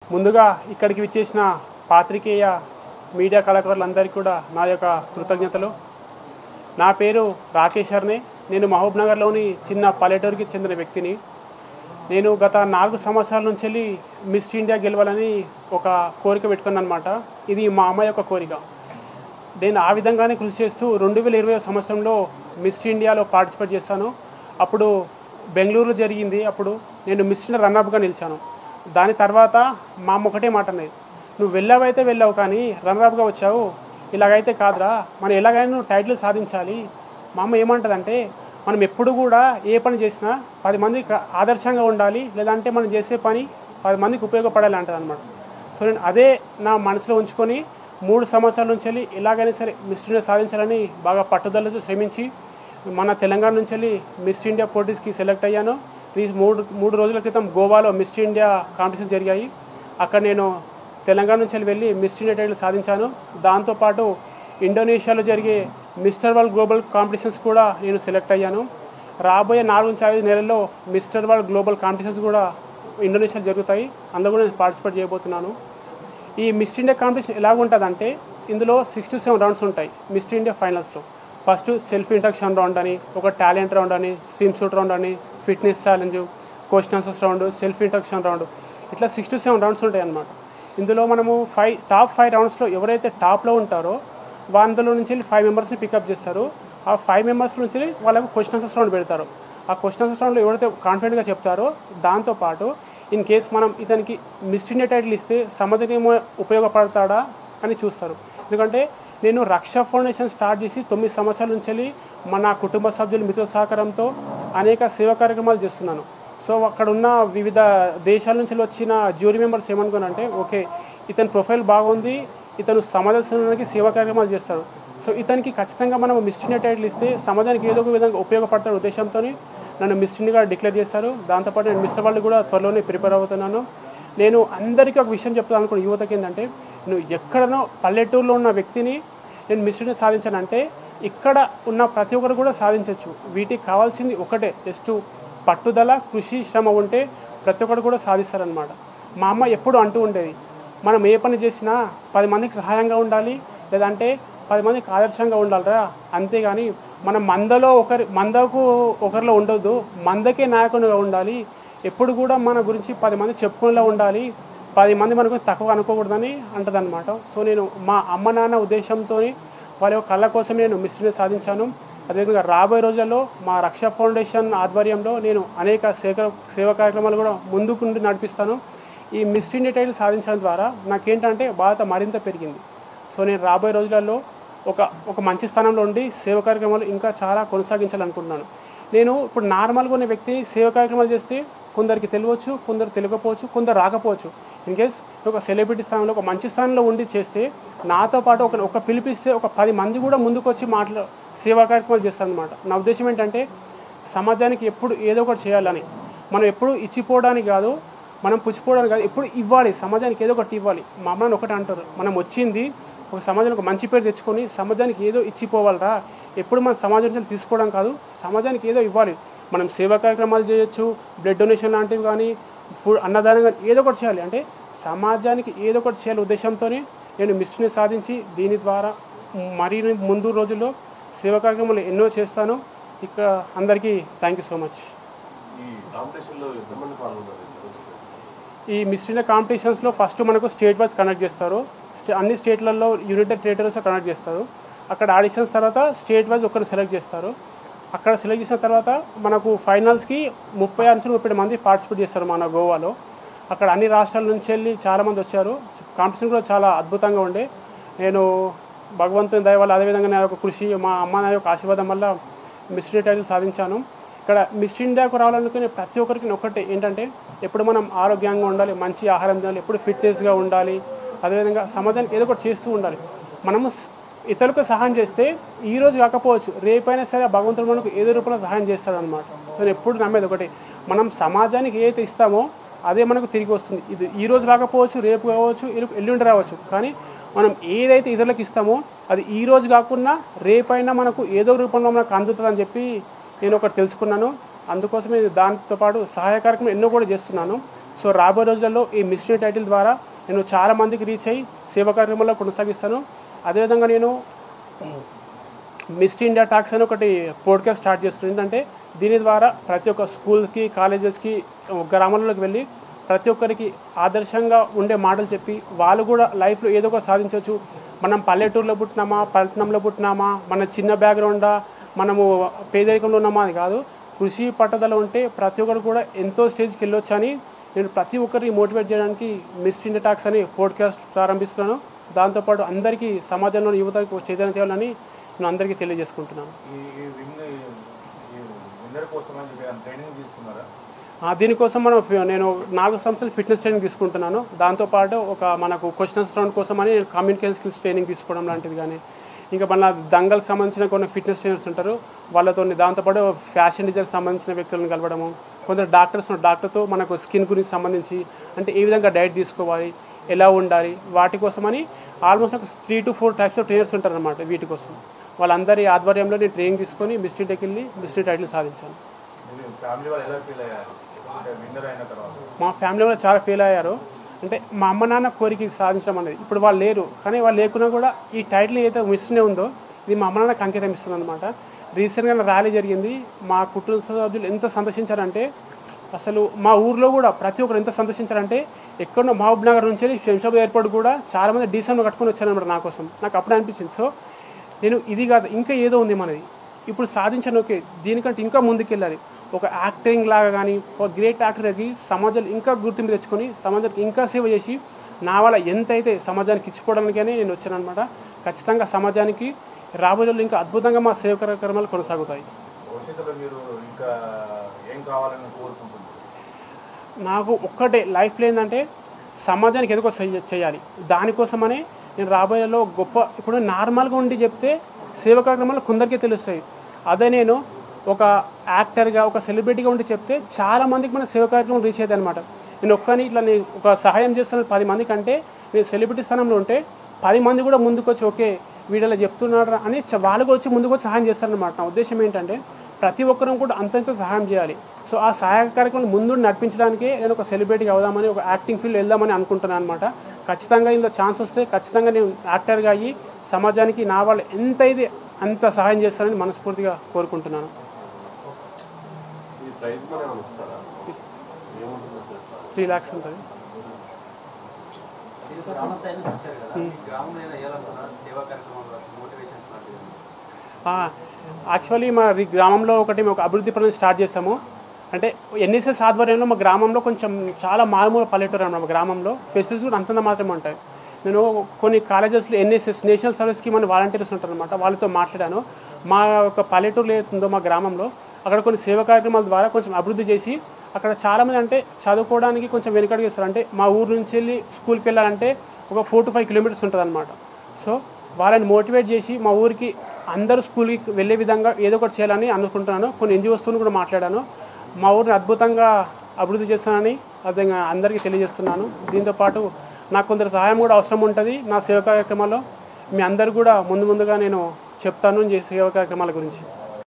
ముందుగా ఇక్కడికి విచ్చేసిన పాత్రికేయ మీడియా కళాకారులందరికీ కూడా నా యొక్క కృతజ్ఞతలు. నా పేరు రాకేష్ అర్నే. నేను మహబూబ్నగర్లోని చిన్న పల్లెటూరుకి చెందిన వ్యక్తిని. నేను గత 4 సంవత్సరాల నుంచి మిస్ ఇండియా గెలవాలని ఒక కోరిక పెట్టుకున్నాను అన్నమాట. ఇది మా అమ్మ యొక్క కోరిక. నేను ఆ విధంగానే కృషి చేస్తూ 2020 సంవత్సరంలో మిస్ ఇండియాలో పార్టిసిపేట్ చేశాను. అప్పుడు బెంగళూరులో జరిగింది. అప్పుడు నేను మిస్ ఇండియా రన్నర్‌గా నిలిచాను. దాని తర్వాత మా అమ్మ ఒకటే మాట అన్నది, నువ్వు వెళ్ళావైతే వెళ్ళావు కానీ రన్నర్‌గా వచ్చావు, ఇలాగైతే కాదురా, మనం ఎలాగైనా నువ్వు టైటిల్ సాధించాలి. మా అమ్మ ఏమంటుందంటే, మనం ఎప్పుడు కూడా ఏ పని చేసినా 10 మందికి ఆదర్శంగా ఉండాలి, లేదంటే మనం చేసే పని 10 మందికి ఉపయోగపడాలి అంటది అన్నమాట. సో నేను అదే నా మనసులో ఉంచుకొని 3 సంవత్సరాల నుంచి ఎలాగైనా సరే మిస్ ఇండియా సాధించాలని బాగా పట్టుదలతో శ్రమించి మన తెలంగాణ నుంచి మిస్ ఇండియా పోటీస్కి సెలెక్ట్ అయ్యాను. ఈ మూడు రోజుల క్రితం గోవాలో మిస్ ఇండియా కాంపిటీషన్ జరిగాయి. అక్కడ నేను తెలంగాణ నుంచి వెళ్ళి మిస్ ఇండియా టైటిల్ సాధించాను. దాంతోపాటు ఇండోనేషియాలో జరిగే మిస్టర్ వరల్డ్ గ్లోబల్ కాంపిటీషన్స్ కూడా నేను సెలెక్ట్ అయ్యాను. రాబోయే 4-5 నెలల్లో మిస్టర్ వరల్డ్ గ్లోబల్ కాంపిటీషన్స్ కూడా ఇండోనేషియాలో జరుగుతాయి. అందులో కూడా నేను పార్టిసిపేట్ చేయబోతున్నాను. ఈ మిస్ ఇండియా కాంపిటీషన్ ఎలాగుంటుందంటే, ఇందులో 6 to 7 రౌండ్స్ ఉంటాయి మిస్ ఇండియా ఫైనల్స్లో. ఫస్ట్ సెల్ఫ్ ఇంట్రడక్షన్ రౌండ్ అని, ఒక టాలెంట్ రౌండ్ అని, స్విమ్ సూట్ రౌండ్ అని, fitness challenge, question answers round, self introduction round, ఇట్లా 6 to 7 రౌండ్స్ ఉంటాయి అన్నమాట. ఇందులో మనము టాప్ 5 రౌండ్స్లో ఎవరైతే టాప్లో ఉంటారో అందులో నుంచి 5 మెంబర్స్ని పికప్ చేస్తారు. ఆ 5 మెంబర్స్ నుంచి వాళ్ళకు క్వశ్చన్ ఆన్సర్స్ రౌండ్ పెడతారు. ఆ క్వశ్చన్ ఆన్సర్స్ రౌండ్లో ఎవరైతే కాన్ఫిడెంట్గా చెప్తారో, దాంతోపాటు ఇన్ కేస్ మనం ఇతనికి మిస్ ఇండియా టైటిల్ ఇస్తే సమాజానికి ఉపయోగపడతాడా అని చూస్తారు. ఎందుకంటే నేను రక్ష ఫౌండేషన్ స్టార్ట్ చేసి 9 సంవత్సరాల నుంచి మన కుటుంబ సభ్యులు మిత్రుల సహకారంతో అనేక సేవా కార్యక్రమాలు చేస్తున్నాను. సో అక్కడ ఉన్న వివిధ దేశాల నుంచి వచ్చిన జ్యూరీ మెంబర్స్ ఏమనుకున్నారంటే, ఓకే ఇతని ప్రొఫైల్ బాగుంది, ఇతను సమాజానికి సేవా కార్యక్రమాలు చేస్తాడు, సో ఇతనికి ఖచ్చితంగా మనం మిస్ ఇండియా టైటిల్ ఇస్తే సమాజానికి ఏదో ఒక విధంగా ఉపయోగపడతాడు ఉద్దేశంతో నన్ను మిస్ ఇండియాగా డిక్లేర్ చేశారు. దాంతోపాటు నేను మిస్టర్ వరల్డ్ కూడా త్వరలోనే ప్రిపేర్ అవుతున్నాను. నేను అందరికీ ఒక విషయం చెప్తాను అనుకున్న యువతకి ఏంటంటే, నువ్వు ఎక్కడనో పల్లెటూరులో ఉన్న వ్యక్తిని నేను మిస్ ఇండియా సాధించానంటే ఇక్కడ ఉన్న ప్రతి ఒక్కరు కూడా సాధించవచ్చు. వీటికి కావాల్సింది ఒకటే, జస్ట్ పట్టుదల, కృషి, శ్రమ ఉంటే ప్రతి ఒక్కరు కూడా సాధిస్తారనమాట. మా అమ్మ ఎప్పుడు అంటూ ఉండేది, మనం ఏ పని చేసినా 10 మందికి సహాయంగా ఉండాలి, లేదంటే 10 మందికి ఆదర్శంగా ఉండాలిరా, అంతేగాని మనం మందకు ఒకరిలో ఉండొద్దు, మందకే నాయకునిగా ఉండాలి. ఎప్పుడు కూడా మన గురించి 10 మంది చెప్పుకునేలా ఉండాలి, 10 మంది మన గురించి తక్కువ అనుకోకూడదని అంటదన్నమాట. సో నేను మా అమ్మ నాన్న ఉద్దేశంతో వాళ్ళ యొక్క కళ్ళ కోసం నేను మిస్ ఇండియా సాధించాను. అదేవిధంగా రాబోయే రోజుల్లో మా రక్ష ఫౌండేషన్ ఆధ్వర్యంలో నేను అనేక సేవా కార్యక్రమాలు కూడా ముందుకు నడిపిస్తాను. ఈ మిస్ ఇండియా టైటిల్ సాధించడం ద్వారా నాకేంటంటే బాధ మరింత పెరిగింది. సో నేను రాబోయే రోజులలో ఒక మంచి స్థానంలో ఉండి సేవా కార్యక్రమాలు ఇంకా చాలా కొనసాగించాలనుకుంటున్నాను. నేను ఇప్పుడు నార్మల్గా ఉన్న వ్యక్తి సేవా కార్యక్రమాలు చేస్తే కొందరికి తెలియవచ్చు, కొందరు తెలియకపోవచ్చు, కొందరు రాకపోవచ్చు. ఇన్ కేస్ ఒక సెలబ్రిటీ స్థానంలో ఒక మంచి స్థానంలో ఉండి చేస్తే నాతో పాటు ఒక పిలిపిస్తే ఒక 10 మంది కూడా ముందుకు వచ్చి సేవా కార్యక్రమాలు చేస్తారనమాట. నా ఉద్దేశం ఏంటంటే, సమాజానికి ఎప్పుడు ఏదో ఒకటి చేయాలని, మనం ఎప్పుడు ఇచ్చిపోవడానికి కాదు, మనం పుచ్చిపోవడానికి కాదు, ఎప్పుడు ఇవ్వాలి, సమాజానికి ఏదో ఒకటి ఇవ్వాలి. మా అమ్మని ఒకటి అంటారు, మనం వచ్చింది ఒక సమాజానికి ఒక మంచి పేరు తెచ్చుకొని సమాజానికి ఏదో ఇచ్చిపోవాలరా, ఎప్పుడు మన సమాజం నుంచి తీసుకోవడం కాదు, సమాజానికి ఏదో ఇవ్వాలి. మనం సేవా కార్యక్రమాలు చేయొచ్చు, బ్లడ్ డొనేషన్ లాంటివి కానీ, అన్నదానం కానీ, ఏదో ఒకటి చేయాలి. అంటే సమాజానికి ఏదో ఒకటి చేయాలి ఉద్దేశంతోనే నేను మిస్ ఇండియా సాధించి దీని ద్వారా మరీ ముందు రోజుల్లో సేవా కార్యక్రమాలు ఎన్నో చేస్తాను. ఇక అందరికీ థ్యాంక్ యూ సో మచ్. ఈ మిస్ ఇండియా కాంపిటీషన్స్లో ఫస్ట్ మనకు స్టేట్ వైజ్ కండక్ట్ చేస్తారు. అన్ని స్టేట్లలో యునైటెడ్ టెరిటరీస్లో కండక్ట్ చేస్తారు. అక్కడ ఆడిషన్స్ తర్వాత స్టేట్ వైజ్ ఒకరిని సెలెక్ట్ చేస్తారు. అక్కడ సెలెక్ట్ చేసిన తర్వాత మనకు ఫైనల్స్కి 36-37 మంది పార్టిసిపేట్ చేస్తారు మన గోవాలో. అక్కడ అన్ని రాష్ట్రాల నుంచి వెళ్ళి చాలామంది వచ్చారు. కాంపిటీషన్ కూడా చాలా అద్భుతంగా ఉండే. నేను భగవంతుని దయ వల్ల, అదేవిధంగా నా యొక్క కృషి, మా అమ్మ నా యొక్క ఆశీర్వాదం వల్ల మిస్ ఇండియా టైటిల్ సాధించాను. ఇక్కడ మిస్ ఇండియాకు రావాలనుకునే ప్రతి ఒక్కరికి ఒకటే ఏంటంటే, ఎప్పుడు మనం ఆరోగ్యంగా ఉండాలి, మంచి ఆహారం తినాలి, ఎప్పుడు ఫిట్నెస్గా ఉండాలి, అదేవిధంగా సమాజానికి ఏదో ఒకటి చేస్తూ ఉండాలి. మనము ఇతరులకు సహాయం చేస్తే ఈరోజు కాకపోవచ్చు, రేపైనా సరే భగవంతుడు మనకు ఏదో రూపంలో సహాయం చేస్తాడనమాట. నేను ఎప్పుడు నమ్మేది ఒకటి, మనం సమాజానికి ఏదైతే ఇస్తామో అదే మనకు తిరిగి వస్తుంది. ఇది ఈరోజు రాకపోవచ్చు, రేపు కావచ్చు, ఎల్లుండి రావచ్చు, కానీ మనం ఏదైతే ఇతరులకు ఇస్తామో అది ఈరోజు కాకుండా రేపైనా మనకు ఏదో రూపంలో మనకు అందుతుందని చెప్పి నేను ఒకటి తెలుసుకున్నాను. అందుకోసమే దాంతోపాటు సహాయ కార్యక్రమం ఎన్నో కూడా చేస్తున్నాను. సో రాబోయే రోజుల్లో ఈ మిస్ ఇండియా టైటిల్ ద్వారా నేను చాలామందికి రీచ్ అయ్యి సేవా కార్యక్రమాల్లో కొనసాగిస్తాను. అదేవిధంగా నేను మిస్ ఇండియా టాక్స్ అని ఒకటి పోడ్కాస్ట్ స్టార్ట్ చేస్తున్నాను. ఏంటంటే దీని ద్వారా ప్రతి ఒక్క స్కూల్కి, కాలేజెస్కి, గ్రామాల్లోకి వెళ్ళి ప్రతి ఒక్కరికి ఆదర్శంగా ఉండే మాటలు చెప్పి వాళ్ళు కూడా లైఫ్లో ఏదో ఒక సాధించవచ్చు. మనం పల్లెటూరులో పుట్టినామా, పట్టణంలో పుట్టినామా, మన చిన్న బ్యాక్గ్రౌండా, మనము పేదరికంలో ఉన్నామా అని కాదు. కృషి పట్టుదల ఉంటే ప్రతి ఒక్కరు కూడా ఎంతో స్టేజ్కి వెళ్ళొచ్చు అని నేను ప్రతి ఒక్కరిని మోటివేట్ చేయడానికి మిస్ ఇండియా టాక్స్ అని పోడ్కాస్ట్ ప్రారంభిస్తున్నాను. దాంతోపాటు అందరికీ సమాజంలో యువతకు చైతన్యం తేవాలని నేను అందరికీ తెలియజేసుకుంటున్నాను. దీనికోసం నేను 4 సంవత్సరాలు ఫిట్నెస్ ట్రైనింగ్ తీసుకుంటున్నాను. దాంతోపాటు మనకు క్వశ్చన్స్ రౌండ్ కోసం అని నేను కమ్యూనికేషన్ స్కిల్స్ ట్రైనింగ్ తీసుకోవడం లాంటిది కానీ, ఇంకా మన దంగల్కి సంబంధించిన కొన్ని ఫిట్నెస్ ట్రైనర్స్ ఉంటారు వాళ్ళతో, దాంతోపాటు ఫ్యాషన్ డిజైన్కి సంబంధించిన వ్యక్తులను కలవడము, కొందరు డాక్టర్తో మనకు స్కిన్ గురించి సంబంధించి అంటే ఏ విధంగా డైట్ తీసుకోవాలి, ఎలా ఉండాలి, వాటి కోసమని ఆల్మోస్ట్ ఒక 3 to 4 టైప్స్ ఆఫ్ ట్రైనర్స్ ఉంటారన్నమాట. వీటి కోసం వాళ్ళందరి ఆధ్వర్యంలో నేను ట్రైనింగ్ తీసుకొని మిస్ ఇండియాకి వెళ్ళి మిస్ ఇండియా టైటిల్ సాధించాను. మా ఫ్యామిలీ వాళ్ళు చాలా ఫీల్ అయ్యారు. అంటే మా అమ్మ నాన్న కోరిక సాధించడం అనేది, ఇప్పుడు వాళ్ళు లేరు కానీ వాళ్ళు లేకున్నా కూడా ఈ టైటిల్ ఏదైతే మిస్ ఇండియా ఉందో ఇది మా అమ్మ నాన్నకి అంకితం ఇస్తుంది అనమాట. రీసెంట్గా ర్యాలీ జరిగింది. మా కుటుంబ సభ్యులు ఎంత సంతోషించారంటే, అసలు మా ఊర్లో కూడా ప్రతి ఒక్కరు ఎంత సంతోషించారంటే, ఎక్కడో మహబూబ్ నగర్ నుంచి శంషాబాద్ ఎయిర్పోర్ట్ కూడా చాలామంది డీసెంట్లో కట్టుకొని వచ్చారనమాట నా కోసం. నాకు అప్పుడే అనిపించింది, సో నేను ఇది కాదు ఇంకా ఏదో ఉంది మనది, ఇప్పుడు సాధించాను, ఓకే దీనికంటే ఇంకా ముందుకెళ్ళాలి, ఒక యాక్టింగ్ లాగా కానీ ఒక గ్రేట్ యాక్టర్కి సమాజంలో ఇంకా గుర్తింపు తెచ్చుకొని సమాజానికి ఇంకా సేవ చేసి నా వల్ల ఎంతైతే సమాజానికి ఇచ్చిపోవడానికనే నేను వచ్చాను అనమాట. ఖచ్చితంగా సమాజానికి రాబోయే ఇంకా అద్భుతంగా మా సేవ కార్యక్రమాలు కొనసాగుతాయి. నాకు ఒక్కటే లైఫ్లో ఏంటంటే సమాజానికి ఏదో చేయాలి. దానికోసమనే నేను రాబోయేలో ఇప్పుడు నార్మల్గా ఉండి చెప్తే సేవ కార్యక్రమాలు కొందరికీ తెలుస్తాయి. అదే నేను ఒక యాక్టర్గా ఒక సెలబ్రిటీగా ఉండి చెప్తే చాలామందికి మన సేవ కార్యక్రమం రీచ్ అవుతాయి అనమాట. నేను ఇట్లా నేను ఒక సహాయం చేస్తున్న 10 మంది కంటే నేను సెలబ్రిటీ స్థానంలో ఉంటే 10 మంది కూడా ముందుకు వచ్చి ఓకే వీడిలా చెప్తున్నారు అని వాళ్ళు కూడా వచ్చి ముందుకు వచ్చి సహాయం చేస్తారనమాట. నా ఉద్దేశం ఏంటంటే ప్రతి ఒక్కరూ కూడా అంతంత సహాయం చేయాలి. సో ఆ సహాయ కార్యక్రమం ముందు నడిపించడానికే నేను ఒక సెలబ్రిటీగా అవుదామని, ఒక యాక్టింగ్ ఫీల్డ్ వెళ్దామని అనుకుంటున్నాను అనమాట. ఖచ్చితంగా ఇందులో ఛాన్స్ వస్తే ఖచ్చితంగా నేను యాక్టర్గా అయ్యి సమాజానికి నా వాళ్ళు ఎంతైతే అంత సహాయం చేస్తారని మనస్ఫూర్తిగా కోరుకుంటున్నాను. 3 lakhs ఉంటుంది. యాక్చువల్లీ మా గ్రామంలో ఒక అభివృద్ధి పనులు స్టార్ట్ చేసాము. అంటే ఎన్ఎస్ఎస్ ఆధ్వర్యంలో మా గ్రామంలో కొంచెం చాలా మారుమూల పల్లెటూరు అన్నమాట. మా గ్రామంలో ఫెసిలిటీస్ కూడా అంతంత మాత్రమే ఉంటాయి. నేను కొన్ని కాలేజెస్లో ఎన్ఎస్ఎస్ నేషనల్ సర్వీస్ స్కీమ్ అని వాలంటీర్స్ ఉంటారనమాట, వాళ్ళతో మాట్లాడాను. మా యొక్క పల్లెటూరులో ఏతుందో మా గ్రామంలో అక్కడ కొన్ని సేవా కార్యక్రమాల ద్వారా కొంచెం అభివృద్ధి చేసి అక్కడ చాలామంది అంటే చదువుకోవడానికి కొంచెం వెనుకడుగు ఇస్తారు. అంటే మా ఊరు నుంచి వెళ్ళి స్కూల్కి వెళ్ళాలంటే ఒక 4 to 5 kilometers ఉంటుంది అనమాట. సో వాళ్ళని మోటివేట్ చేసి మా ఊరికి అందరూ స్కూల్కి వెళ్ళే విధంగా ఏదో ఒకటి చేయాలని అనుకుంటున్నాను. కొన్ని NGOస్తో కూడా మాట్లాడాను. మా ఊరిని అద్భుతంగా అభివృద్ధి చేస్తానని అదేవిధంగా అందరికీ తెలియజేస్తున్నాను. దీంతోపాటు నాకు కొందరు సహాయం కూడా అవసరం ఉంటుంది నా సేవా కార్యక్రమాల్లో. మీ అందరూ కూడా ముందుగా నేను చెప్తాను సేవా కార్యక్రమాల గురించి.